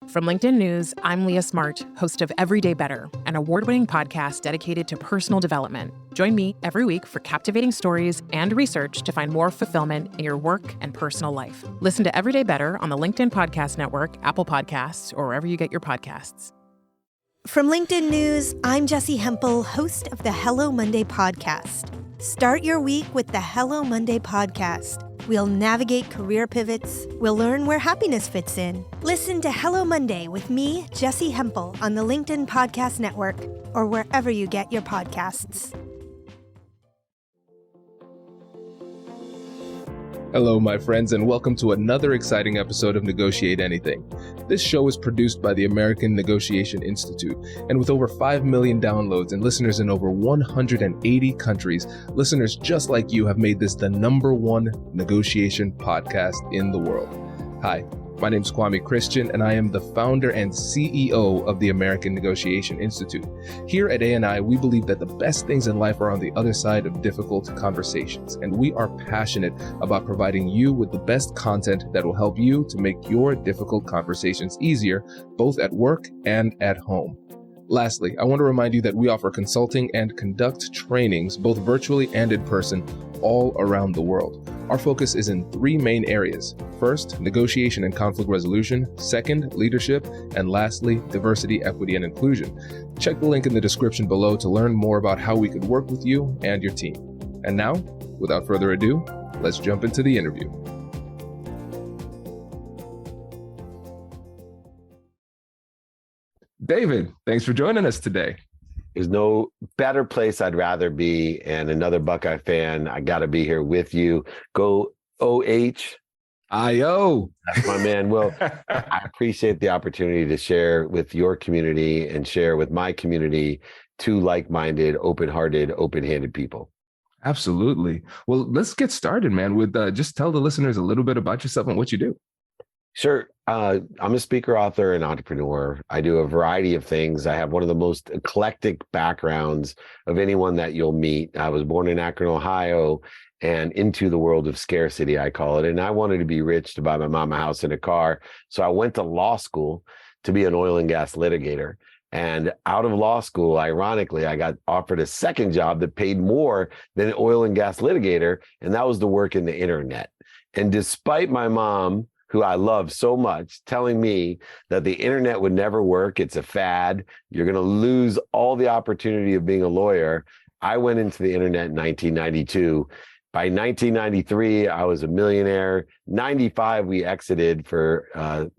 From LinkedIn News, I'm Leah Smart, host of Everyday Better, an award-winning podcast dedicated to personal development. Join me every week for captivating stories and research to find more fulfillment in your work and personal life. Listen to Everyday Better on the LinkedIn Podcast Network, Apple Podcasts, or wherever you get your podcasts. From LinkedIn News, I'm Jessie Hempel, host of the Hello Monday podcast. Start your week with the Hello Monday podcast. We'll navigate career pivots. We'll learn where happiness fits in. Listen to Hello Monday with me, Jessie Hempel, on the LinkedIn Podcast Network or wherever you get your podcasts. Hello, my friends, and welcome to another exciting episode of Negotiate Anything. This show is produced by the American Negotiation Institute, and with over 5 million downloads and listeners in over 180 countries, listeners just like you have made this the #1 negotiation podcast in the world. Hi, my name is Kwame Christian, and I am the founder and CEO of the American Negotiation Institute. Here at ANI, we believe that the best things in life are on the other side of difficult conversations, and we are passionate about providing you with the best content that will help you to make your difficult conversations easier, both at work and at home. Lastly, I want to remind you that we offer consulting and conduct trainings, both virtually and in person, all around the world. Our focus is in 3 main areas. First, negotiation and conflict resolution. Second, leadership. And lastly, diversity, equity, and inclusion. Check the link in the description below to learn more about how we could work with you and your team. And now, without further ado, let's jump into the interview. David, thanks for joining us today. There's no better place I'd rather be, and another Buckeye fan, I got to be here with you. Go OH. I-O. That's my man. Well, I appreciate the opportunity to share with your community and share with my community 2 like-minded, open-hearted, open-handed people. Absolutely. Well, let's get started, man, with just tell the listeners a little bit about yourself and what you do. Sure. I'm a speaker, author, and entrepreneur. I do a variety of things. I have one of the most eclectic backgrounds of anyone that you'll meet. I was born in Akron, Ohio, and into the world of scarcity, I call it. And I wanted to be rich to buy my mom a house and a car. So I went to law school to be an oil and gas litigator. And out of law school, ironically, I got offered a second job that paid more than an oil and gas litigator. And that was to work in the internet. And despite my mom, who I love so much, telling me that the internet would never work, it's a fad, you're going to lose all the opportunity of being a lawyer, I went into the internet in 1992. By 1993, I was a millionaire. 95, we exited for a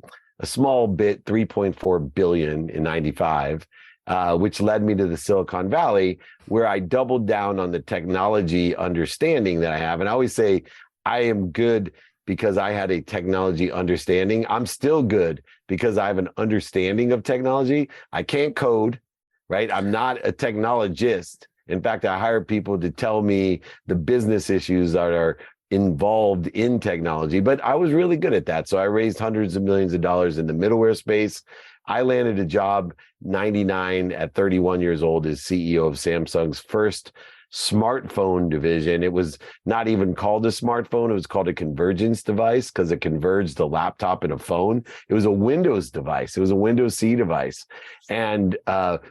small bit, 3.4 billion in 95, which led me to the Silicon Valley, where I doubled down on the technology understanding that I have. And I always say I am good because I had a technology understanding. I'm still good because I have an understanding of technology. I can't code, right? I'm not a technologist. In fact, I hire people to tell me the business issues that are involved in technology, but I was really good at that. So I raised hundreds of millions of dollars in the middleware space. I landed a job 99 at 31 years old as CEO of Samsung's first smartphone division. It was not even called a smartphone. It was called a convergence device because it converged a laptop and a phone. It was a Windows device. It was a Windows C device. And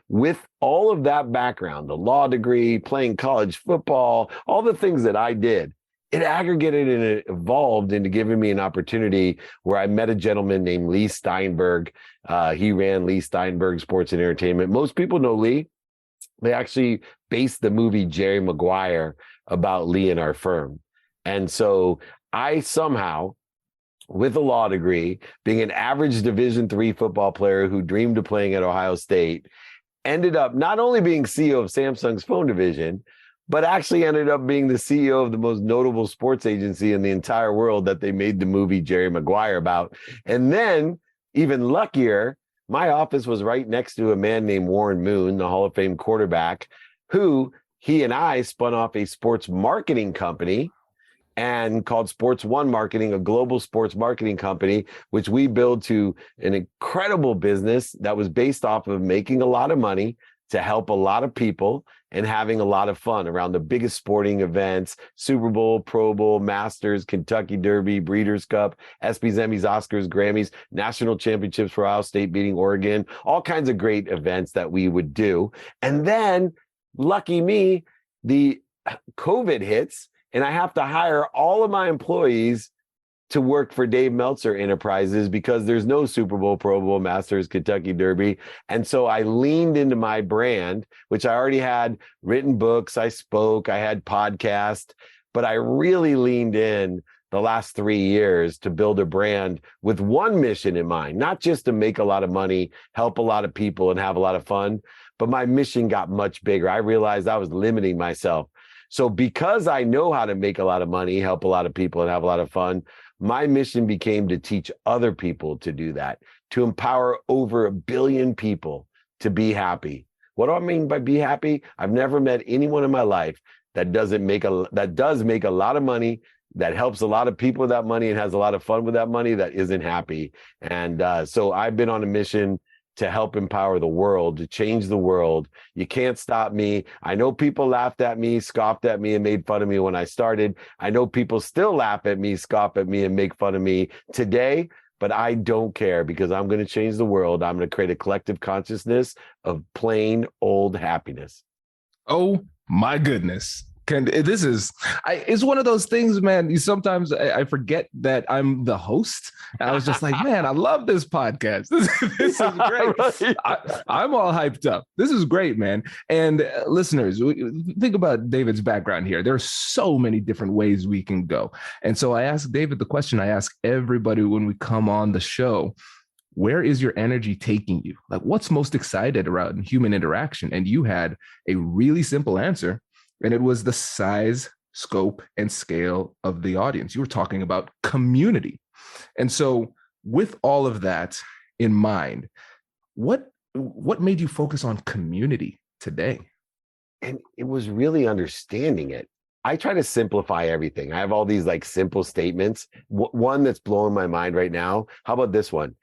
with all of that background, the law degree, playing college football, all the things that I did, it aggregated and it evolved into giving me an opportunity where I met a gentleman named Lee Steinberg. He ran Lee Steinberg Sports and Entertainment. Most people know Lee. They actually based the movie Jerry Maguire about Lee and our firm. And so I somehow, with a law degree, being an average Division III football player who dreamed of playing at Ohio State, ended up not only being CEO of Samsung's phone division, but actually ended up being the CEO of the most notable sports agency in the entire world that they made the movie Jerry Maguire about. And then, even luckier, my office was right next to a man named Warren Moon, the Hall of Fame quarterback, who he and I spun off a sports marketing company and called Sports One Marketing, a global sports marketing company, which we built to an incredible business that was based off of making a lot of money to help a lot of people and having a lot of fun around the biggest sporting events: Super Bowl, Pro Bowl, Masters, Kentucky Derby, Breeders' Cup, ESPYs, Emmys, Oscars, Grammys, national championships for Ohio State beating Oregon, all kinds of great events that we would do. And then, lucky me, the COVID hits and I have to hire all of my employees to work for Dave Meltzer Enterprises because there's no Super Bowl, Pro Bowl, Masters, Kentucky Derby. And so I leaned into my brand, which I already had written books, I spoke, I had podcasts, but I really leaned in the last 3 years to build a brand with one mission in mind, not just to make a lot of money, help a lot of people, and have a lot of fun, but my mission got much bigger. I realized I was limiting myself. So because I know how to make a lot of money, help a lot of people, and have a lot of fun, my mission became to teach other people to do that, to empower over 1 billion people to be happy. What do I mean by be happy? I've never met anyone in my life that does make a lot of money, that helps a lot of people with that money and has a lot of fun with that money, that isn't happy. And so I've been on a mission to help empower the world, to change the world. You can't stop me. I know people laughed at me, scoffed at me, and made fun of me when I started. I know people still laugh at me, scoff at me, and make fun of me today, but I don't care because I'm going to change the world. I'm going to create a collective consciousness of plain old happiness. Oh my goodness. It's one of those things, man. Sometimes I forget that I'm the host. I was just like, man, I love this podcast. This is great. I'm all hyped up. This is great, man. And listeners, think about David's background here. There are so many different ways we can go. And so I asked David the question I ask everybody when we come on the show: where is your energy taking you? Like, what's most excited around human interaction? And you had a really simple answer. And it was the size, scope, and scale of the audience. You were talking about community. And so with all of that in mind, what made you focus on community today? And it was really understanding it. I try to simplify everything. I have all these like simple statements. One that's blowing my mind right now. How about this one?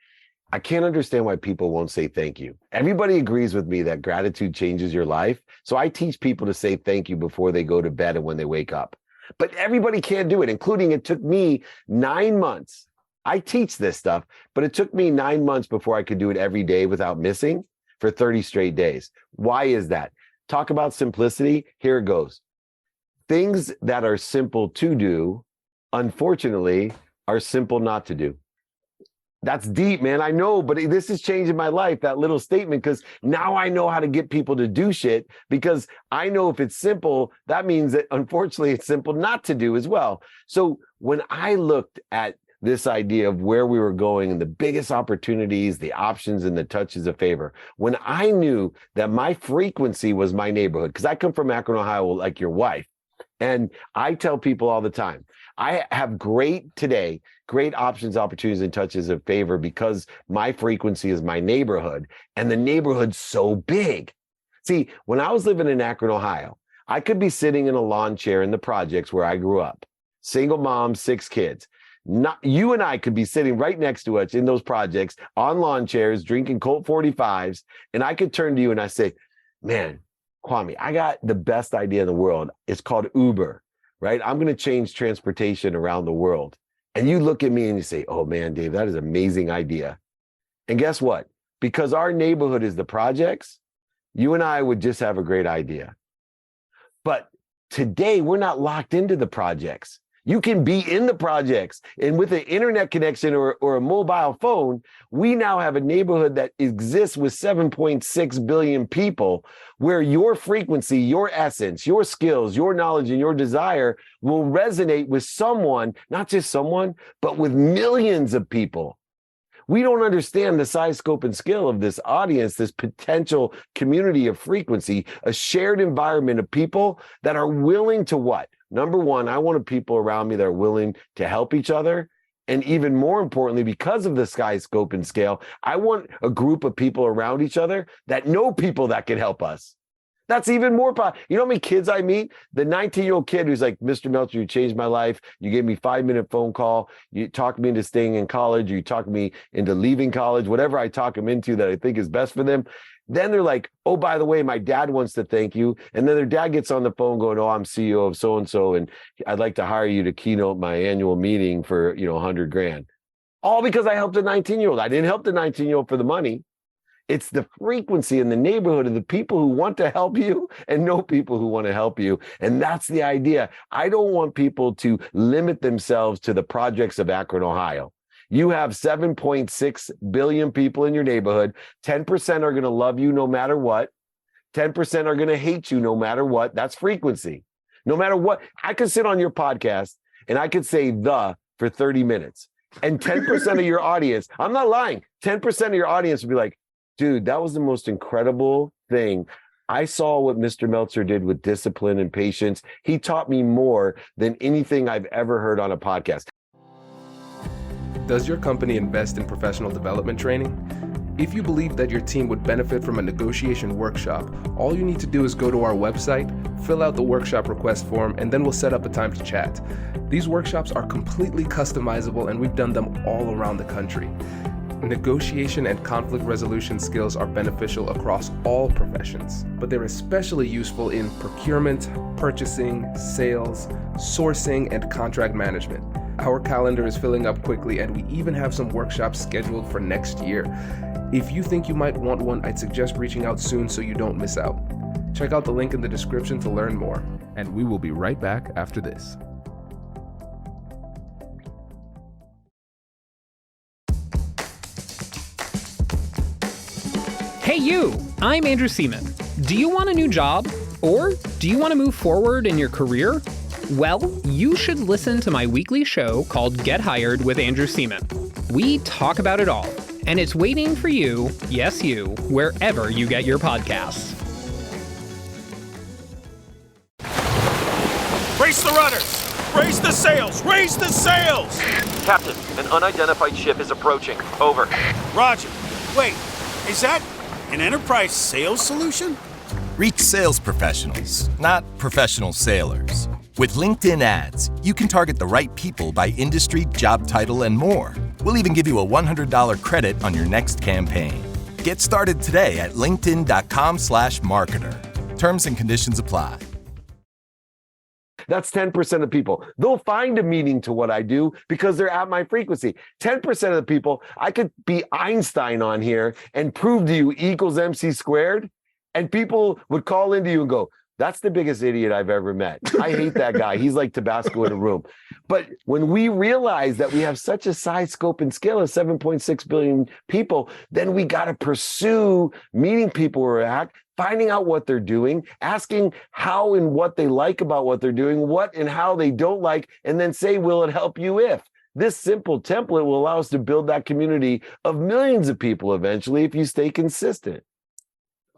I can't understand why people won't say thank you. Everybody agrees with me that gratitude changes your life. So I teach people to say thank you before they go to bed and when they wake up. But everybody can't do it, including it took me 9 months. I teach this stuff, but it took me 9 months before I could do it every day without missing for 30 straight days. Why is that? Talk about simplicity. Here it goes. Things that are simple to do, unfortunately, are simple not to do. That's deep, man. I know, but this is changing my life, that little statement, because now I know how to get people to do shit, because I know if it's simple, that means that unfortunately it's simple not to do as well. So when I looked at this idea of where we were going and the biggest opportunities, the options, and the touches of favor, when I knew that my frequency was my neighborhood, because I come from Akron, Ohio, like your wife, and I tell people all the time, I have great options, opportunities, and touches of favor because my frequency is my neighborhood, and the neighborhood's so big. See, when I was living in Akron, Ohio, I could be sitting in a lawn chair in the projects where I grew up, single mom, 6 kids. You and I could be sitting right next to us in those projects on lawn chairs, drinking Colt 45s, and I could turn to you and I say, man, Kwame, I got the best idea in the world. It's called Uber. Right? I'm going to change transportation around the world. And you look at me and you say, oh man, Dave, that is an amazing idea. And guess what? Because our neighborhood is the projects, you and I would just have a great idea. But today we're not locked into the projects. You can be in the projects, and with an internet connection or a mobile phone, we now have a neighborhood that exists with 7.6 billion people, where your frequency, your essence, your skills, your knowledge, and your desire will resonate with someone, not just someone, but with millions of people. We don't understand the size, scope, and scale of this audience, this potential community of frequency, a shared environment of people that are willing to what? Number one, I want people around me that are willing to help each other. And even more importantly, because of the size, scope, and scale, I want a group of people around each other that know people that can help us. That's even more powerful. You know how many kids I meet? The 19-year-old kid who's like, Mr. Meltzer, you changed my life. You gave me 5-minute phone call. You talked me into staying in college. You talked me into leaving college, whatever I talk them into that I think is best for them. Then they're like, oh, by the way, my dad wants to thank you. And then their dad gets on the phone going, oh, I'm CEO of so-and-so, and I'd like to hire you to keynote my annual meeting for, $100,000. All because I helped a 19-year-old. I didn't help the 19-year-old for the money. It's the frequency in the neighborhood of the people who want to help you and know people who want to help you. And that's the idea. I don't want people to limit themselves to the projects of Akron, Ohio. You have 7.6 billion people in your neighborhood. 10% are going to love you no matter what. 10% are going to hate you no matter what. That's frequency. No matter what. I could sit on your podcast and I could say the for 30 minutes. And 10% of your audience, I'm not lying, 10% of your audience would be like, dude, that was the most incredible thing. I saw what Mr. Meltzer did with discipline and patience. He taught me more than anything I've ever heard on a podcast. Does your company invest in professional development training? If you believe that your team would benefit from a negotiation workshop, all you need to do is go to our website, fill out the workshop request form, and then we'll set up a time to chat. These workshops are completely customizable, and we've done them all around the country. Negotiation and conflict resolution skills are beneficial across all professions, but they're especially useful in procurement, purchasing, sales, sourcing, and contract management. Our calendar is filling up quickly, and we even have some workshops scheduled for next year. If you think you might want one, I'd suggest reaching out soon so you don't miss out. Check out the link in the description to learn more, and we will be right back after this. Hey you, I'm Andrew Seaman. Do you want a new job? Or do you want to move forward in your career? Well, you should listen to my weekly show called Get Hired with Andrew Seaman. We talk about it all, and it's waiting for you, yes you, wherever you get your podcasts. Brace the rudders! Raise the sails! Raise the sails! Captain, an unidentified ship is approaching. Over. Roger. Wait, is that an enterprise sales solution? Reach sales professionals, not professional sailors. With LinkedIn ads, you can target the right people by industry, job title, and more. We'll even give you a $100 credit on your next campaign. Get started today at linkedin.com/marketer. Terms and conditions apply. That's 10% of people. They'll find a meaning to what I do because they're at my frequency. 10% of the people, I could be Einstein on here and prove to you E equals MC squared, and people would call into you and go, that's the biggest idiot I've ever met. I hate that guy. He's like Tabasco in a room. But when we realize that we have such a size, scope, and scale of 7.6 billion people, then we got to pursue meeting people where they're at, finding out what they're doing, asking how and what they like about what they're doing, what and how they don't like, and then say, will it help you if? This simple template will allow us to build that community of millions of people eventually if you stay consistent.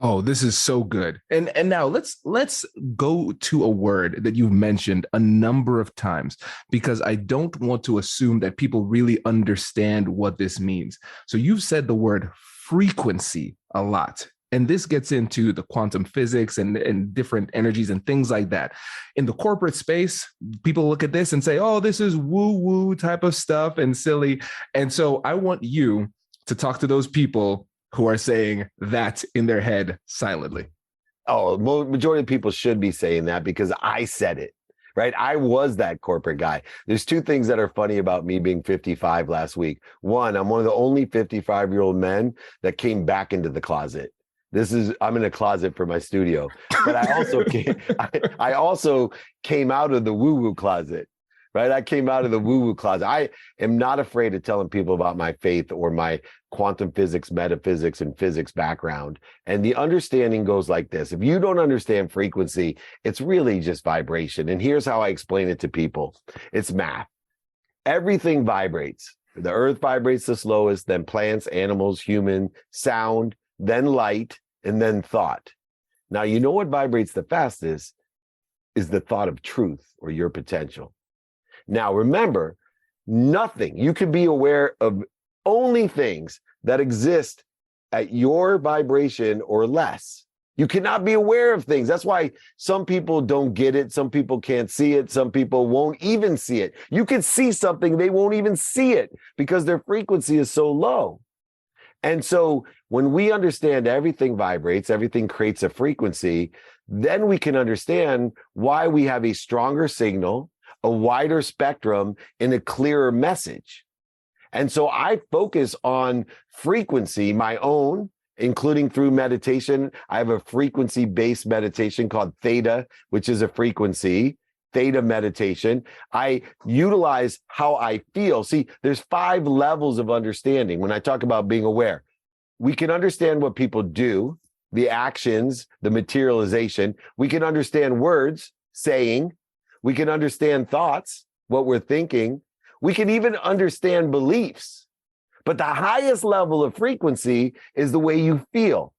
Oh, this is so good. And now let's go to a word that you've mentioned a number of times, because I don't want to assume that people really understand what this means. So you've said the word frequency a lot. And this gets into the quantum physics and different energies and things like that. In the corporate space, people look at this and say, oh, this is woo-woo type of stuff and silly. And so I want you to talk to those people who are saying that in their head silently. Oh, majority of people should be saying that because I said it, right? I was that corporate guy. There's two things that are funny about me being 55 last week. One, I'm one of the only 55-year-old men that came back into the closet. I'm in a closet for my studio, but I also came out of the woo-woo closet. Right? I came out of the woo-woo closet. I am not afraid of telling people about my faith or my quantum physics, metaphysics, and physics background. And the understanding goes like this. If you don't understand frequency, it's really just vibration. And here's how I explain it to people. It's math. Everything vibrates. The earth vibrates the slowest, then plants, animals, human, sound, then light, and then thought. Now, you know what vibrates the fastest is the thought of truth or your potential. Now, remember, nothing, you can be aware of only things that exist at your vibration or less. You cannot be aware of things. That's why some people don't get it. Some people can't see it. Some people won't even see it. You can see something, they won't even see it because their frequency is so low. And so when we understand everything vibrates, everything creates a frequency, then we can understand why we have a stronger signal, a wider spectrum, and a clearer message. And so I focus on frequency, my own, including through meditation. I have a frequency-based meditation called Theta, which is a frequency, Theta meditation. I utilize how I feel. See, there's 5 levels of understanding when I talk about being aware. We can understand what people do, the actions, the materialization. We can understand words, saying. We can understand thoughts, what we're thinking. We can even understand beliefs. But the highest level of frequency is the way you feel.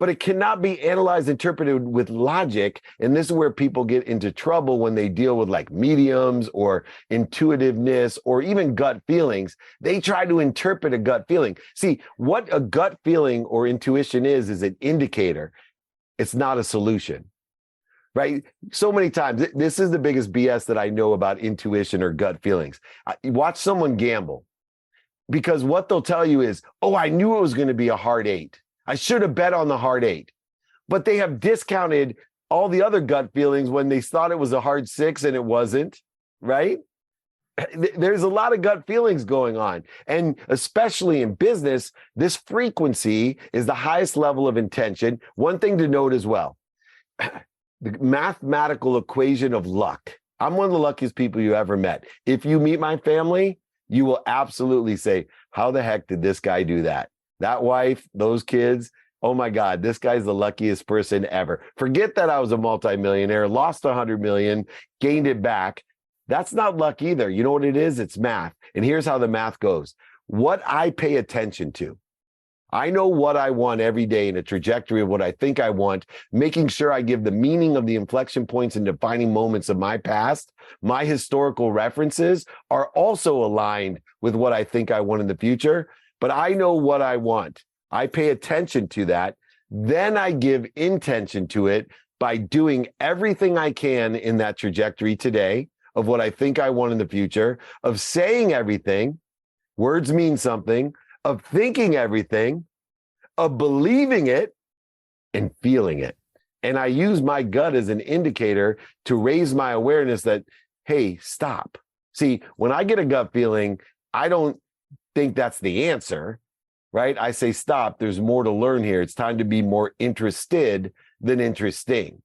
But it cannot be analyzed, interpreted with logic. And this is where people get into trouble when they deal with like mediums or intuitiveness or even gut feelings. They try to interpret a gut feeling. See, what a gut feeling or intuition is an indicator. It's not a solution, right? So many times, this is the biggest BS that I know about intuition or gut feelings. Watch someone gamble. Because what they'll tell you is, oh, I knew it was going to be a hard 8. I should have bet on the hard 8. But they have discounted all the other gut feelings when they thought it was a hard 6 and it wasn't, right? There's a lot of gut feelings going on. And especially in business, this frequency is the highest level of intention. One thing to note as well, the mathematical equation of luck. I'm one of the luckiest people you ever met. If you meet my family, you will absolutely say, how the heck did this guy do that? That wife, those kids, oh my God, this guy's the luckiest person ever. Forget that I was a multimillionaire, lost 100 million, gained it back. That's not luck either. You know what it is? It's math. And here's how the math goes. What I pay attention to. I know what I want every day in a trajectory of what I think I want, making sure I give the meaning of the inflection points and defining moments of my past. My historical references are also aligned with what I think I want in the future, but I know what I want. I pay attention to that. Then I give intention to it by doing everything I can in that trajectory today of what I think I want in the future, of saying everything, words mean something, of thinking everything, of believing it, and feeling it. And I use my gut as an indicator to raise my awareness that, hey, stop. See, when I get a gut feeling, I don't think that's the answer, right? I say, stop, there's more to learn here. It's time to be more interested than interesting.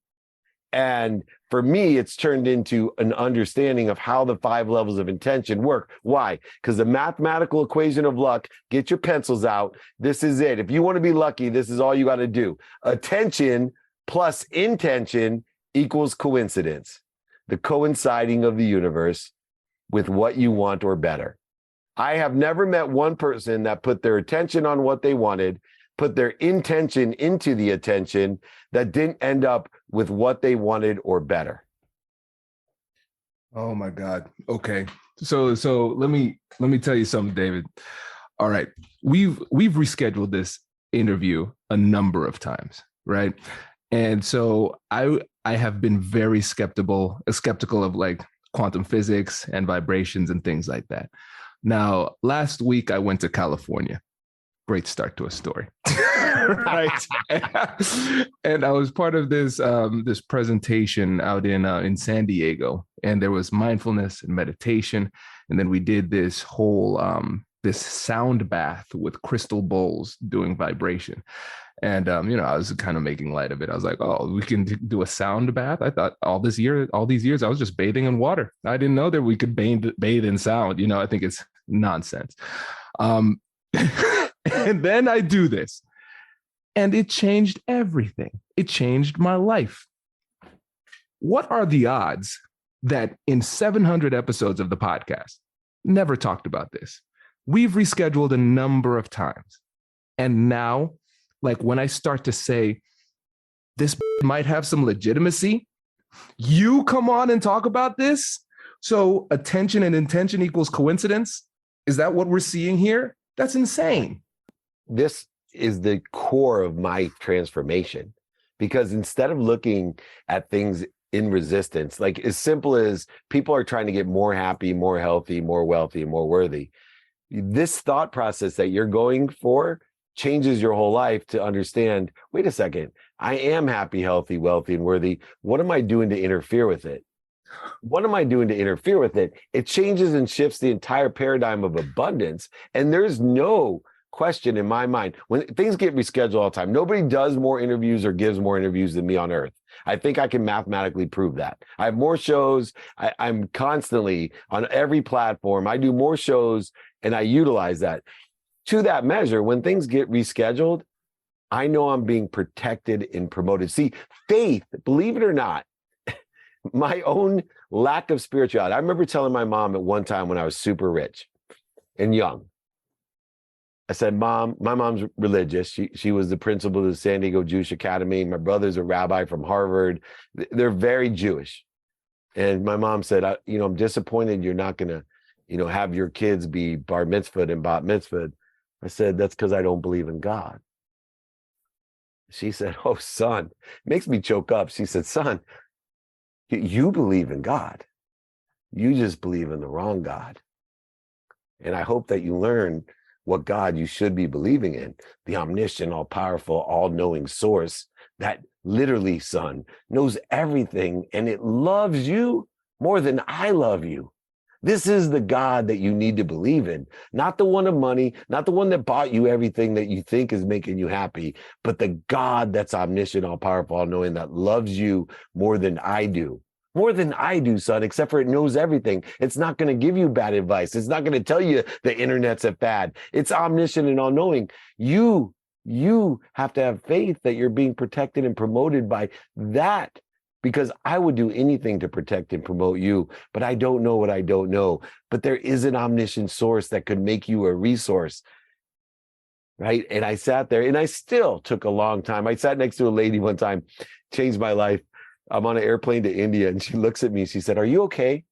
And for me, it's turned into an understanding of how the 5 levels of intention work. Why? Because the mathematical equation of luck, get your pencils out. This is it. If you want to be lucky, this is all you got to do. Attention plus intention equals coincidence, the coinciding of the universe with what you want or better. I have never met one person that put their attention on what they wanted, put their intention into the attention, that didn't end up with what they wanted or better. Oh my God. Okay. So let me tell you something, David. All right. We've rescheduled this interview a number of times, right? And so I have been very skeptical of like quantum physics and vibrations and things like that. Now, last week I went to California. Great start to a story. Right. And I was part of this this presentation out in San Diego, and there was mindfulness and meditation, and then we did this whole this sound bath with crystal bowls doing vibration. And I was kind of making light of it. I was like, oh, we can do a sound bath. I thought all these years I was just bathing in water. I didn't know that we could bathe in sound. I think it's nonsense. And then I do this, and it changed everything. It changed my life. What are the odds that in 700 episodes of the podcast, never talked about this? We've rescheduled a number of times. And now, like when I start to say, this might have some legitimacy, you come on and talk about this? So attention and intention equals coincidence? Is that what we're seeing here? That's insane. This is the core of my transformation. Because instead of looking at things in resistance, like as simple as people are trying to get more happy, more healthy, more wealthy, more worthy, this thought process that you're going for changes your whole life to understand, wait a second, I am happy, healthy, wealthy, and worthy. What am I doing to interfere with it? What am I doing to interfere with it? It changes and shifts the entire paradigm of abundance. And there's no question in my mind when things get rescheduled all the time. Nobody does more interviews or gives more interviews than me on earth. I think I can mathematically prove that. I have more shows. I'm constantly on every platform. I do more shows and I utilize that. To that measure, when things get rescheduled, I know I'm being protected and promoted. See, faith, believe it or not, my own lack of spirituality. I remember telling my mom at one time when I was super rich and young, I said, Mom, my mom's religious. She was the principal of the San Diego Jewish Academy. My brother's a rabbi from Harvard. They're very Jewish. And my mom said, I'm disappointed you're not going to, have your kids be bar mitzvahed and bat mitzvahed. I said, that's because I don't believe in God. She said, oh, son, it makes me choke up. She said, son, you believe in God. You just believe in the wrong God. And I hope that you learn what God you should be believing in, the omniscient, all-powerful, all-knowing source that literally, son, knows everything and it loves you more than I love you. This is the God that you need to believe in, not the one of money, not the one that bought you everything that you think is making you happy, but the God that's omniscient, all-powerful, all-knowing, that loves you more than I do. More than I do, son, except for it knows everything. It's not going to give you bad advice. It's not going to tell you the internet's a fad. It's omniscient and all-knowing. You have to have faith that you're being protected and promoted by that, because I would do anything to protect and promote you, but I don't know what I don't know. But there is an omniscient source that could make you a resource, right? And I sat there, and I still took a long time. I sat next to a lady one time, changed my life. I'm on an airplane to India, and she looks at me. She said, are you okay?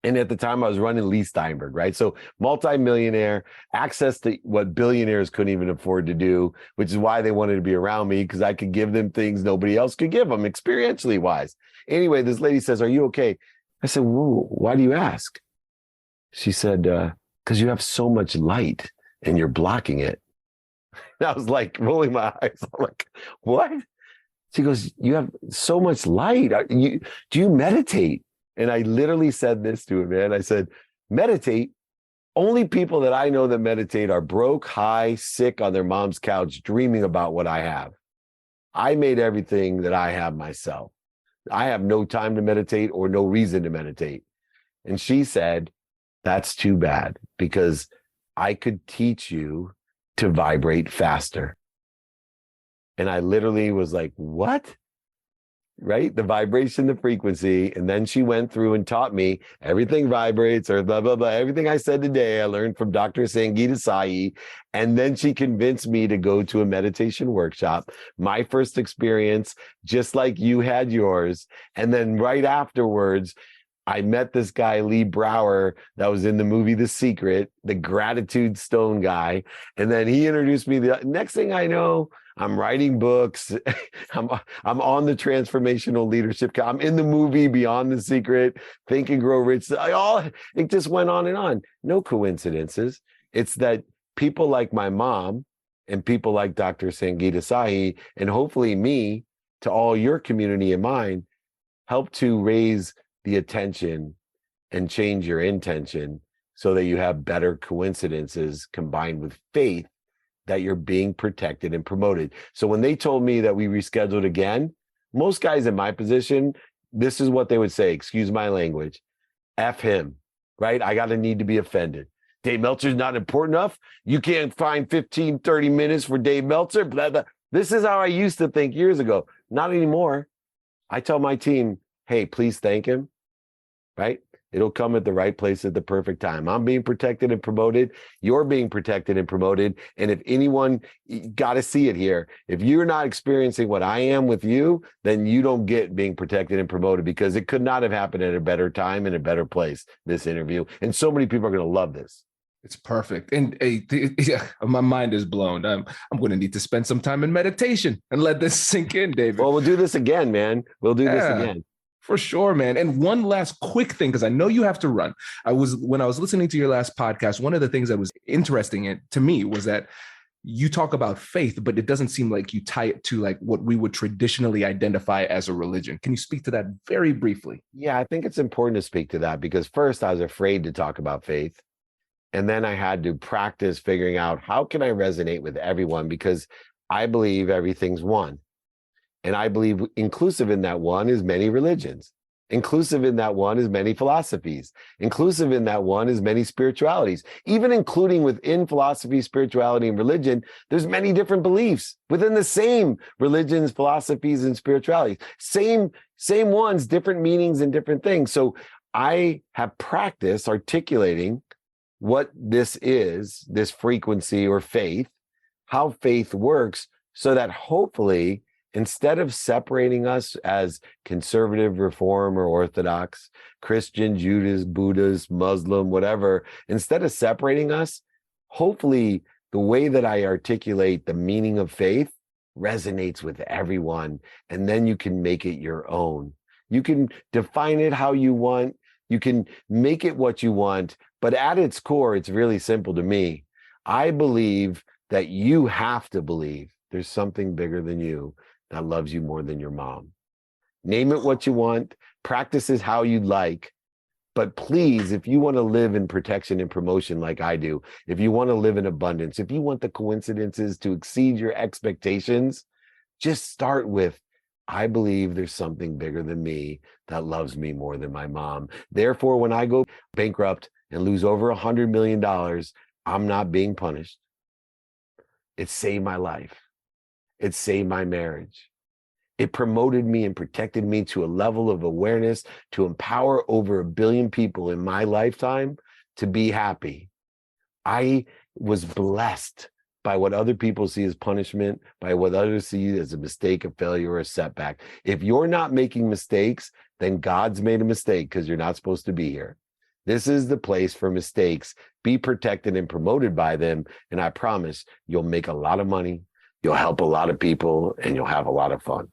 And at the time I was running Lee Steinberg, right? So multimillionaire, access to what billionaires couldn't even afford to do, which is why they wanted to be around me, because I could give them things nobody else could give them, experientially wise. Anyway, this lady says, are you okay? I said, whoa, why do you ask? She said, because you have so much light and you're blocking it. And I was like rolling my eyes. I'm like, what? She goes, you have so much light. Do you meditate? And I literally said this to her, man. I said, meditate? Only people that I know that meditate are broke, high, sick on their mom's couch, dreaming about what I have. I made everything that I have myself. I have no time to meditate or no reason to meditate. And she said, that's too bad, because I could teach you to vibrate faster. And I literally was like, what? Right? The vibration, the frequency. And then she went through and taught me everything vibrates, or blah, blah, blah. Everything I said today, I learned from Dr. Sangeeta Sai. And then she convinced me to go to a meditation workshop. My first experience, just like you had yours. And then right afterwards, I met this guy, Lee Brower, that was in the movie The Secret, the gratitude stone guy. And then he introduced me. The next thing I know, I'm writing books. I'm on the transformational leadership. I'm in the movie Beyond the Secret, Think and Grow Rich. It just went on and on. No coincidences. It's that people like my mom and people like Dr. Sangeeta Sai, and hopefully me, to all your community and mine, help to raise the attention and change your intention so that you have better coincidences combined with faith that you're being protected and promoted. So when they told me that we rescheduled again, most guys in my position, this is what they would say, excuse my language, F him, right? I got to need to be offended. Dave Meltzer's not important enough. You can't find 15, 30 minutes for Dave Meltzer. Blah, blah. This is how I used to think years ago. Not anymore. I tell my team, hey, please thank him, right? It'll come at the right place at the perfect time. I'm being protected and promoted. You're being protected and promoted. And if anyone, got to see it here, if you're not experiencing what I am with you, then you don't get being protected and promoted, because it could not have happened at a better time and a better place, this interview. And so many people are going to love this. It's perfect. And yeah, my mind is blown. I'm going to need to spend some time in meditation and let this sink in, David. Well, we'll do this again, man. We'll do this again. For sure, man. And one last quick thing, because I know you have to run. When I was listening to your last podcast, one of the things that was interesting to me was that you talk about faith, but it doesn't seem like you tie it to like what we would traditionally identify as a religion. Can you speak to that very briefly? Yeah, I think it's important to speak to that because first I was afraid to talk about faith. And then I had to practice figuring out how can I resonate with everyone, because I believe everything's one. And I believe inclusive in that one is many religions. Inclusive in that one is many philosophies. Inclusive in that one is many spiritualities. Even including within philosophy, spirituality, and religion, there's many different beliefs within the same religions, philosophies, and spiritualities. Same ones, different meanings and different things. So I have practiced articulating what this is, this frequency or faith, how faith works, so that hopefully, instead of separating us as conservative, reform, or orthodox, Christian, Judas, Buddhist, Muslim, whatever, instead of separating us, hopefully the way that I articulate the meaning of faith resonates with everyone, and then you can make it your own. You can define it how you want. You can make it what you want, but at its core, it's really simple to me. I believe that you have to believe there's something bigger than you that loves you more than your mom. Name it what you want, practice it how you'd like, but please, if you want to live in protection and promotion like I do, if you want to live in abundance, if you want the coincidences to exceed your expectations, just start with, I believe there's something bigger than me that loves me more than my mom. Therefore, when I go bankrupt and lose over $100 million, I'm not being punished. It saved my life. It saved my marriage. It promoted me and protected me to a level of awareness to empower over 1 billion people in my lifetime to be happy. I was blessed by what other people see as punishment, by what others see as a mistake, a failure, or a setback. If you're not making mistakes, then God's made a mistake because you're not supposed to be here. This is the place for mistakes. Be protected and promoted by them. And I promise you'll make a lot of money, you'll help a lot of people, and you'll have a lot of fun.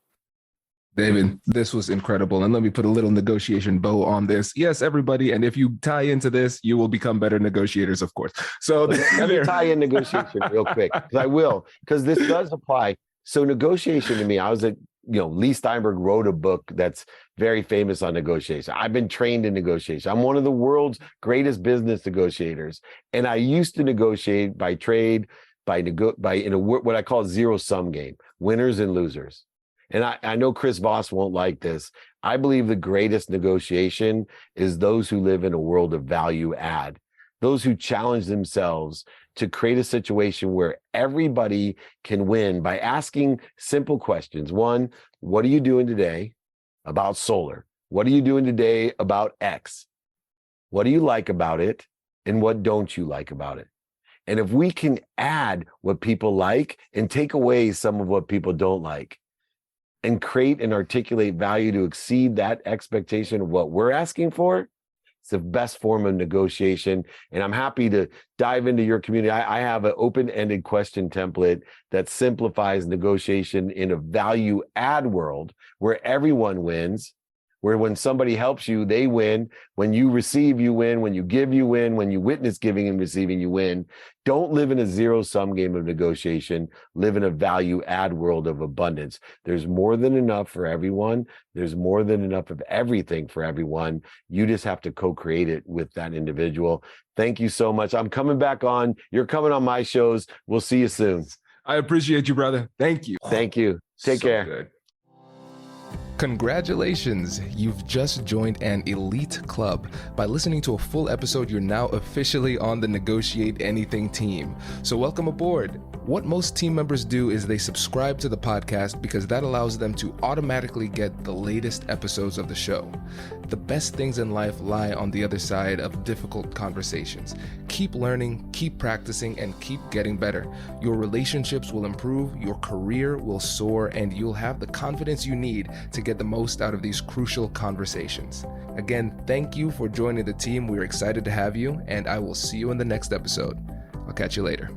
David, this was incredible. And let me put a little negotiation bow on this. Yes, everybody. And if you tie into this, you will become better negotiators, of course. So let me tie in negotiation real quick, because I will, because this does apply. So negotiation to me, I was at, Lee Steinberg wrote a book that's very famous on negotiation. I've been trained in negotiation. I'm one of the world's greatest business negotiators. And I used to negotiate by trade, in what I call zero-sum game, winners and losers. And I know Chris Voss won't like this. I believe the greatest negotiation is those who live in a world of value add, those who challenge themselves to create a situation where everybody can win by asking simple questions. One, what are you doing today about solar? What are you doing today about X? What do you like about it? And what don't you like about it? And if we can add what people like and take away some of what people don't like, and create and articulate value to exceed that expectation of what we're asking for, it's the best form of negotiation. And I'm happy to dive into your community. I have an open-ended question template that simplifies negotiation in a value add world where everyone wins, where when somebody helps you, they win. When you receive, you win. When you give, you win. When you witness giving and receiving, you win. Don't live in a zero-sum game of negotiation. Live in a value-add world of abundance. There's more than enough for everyone. There's more than enough of everything for everyone. You just have to co-create it with that individual. Thank you so much. I'm coming back on. You're coming on my shows. We'll see you soon. I appreciate you, brother. Thank you. Thank you. Take care. Good. Congratulations, you've just joined an elite club. By listening to a full episode, you're now officially on the Negotiate Anything team. So welcome aboard. What most team members do is they subscribe to the podcast because that allows them to automatically get the latest episodes of the show. The best things in life lie on the other side of difficult conversations. Keep learning, keep practicing, and keep getting better. Your relationships will improve, your career will soar, and you'll have the confidence you need to get get the most out of these crucial conversations. Again, thank you for joining the team. We're excited to have you, and I will see you in the next episode. I'll catch you later.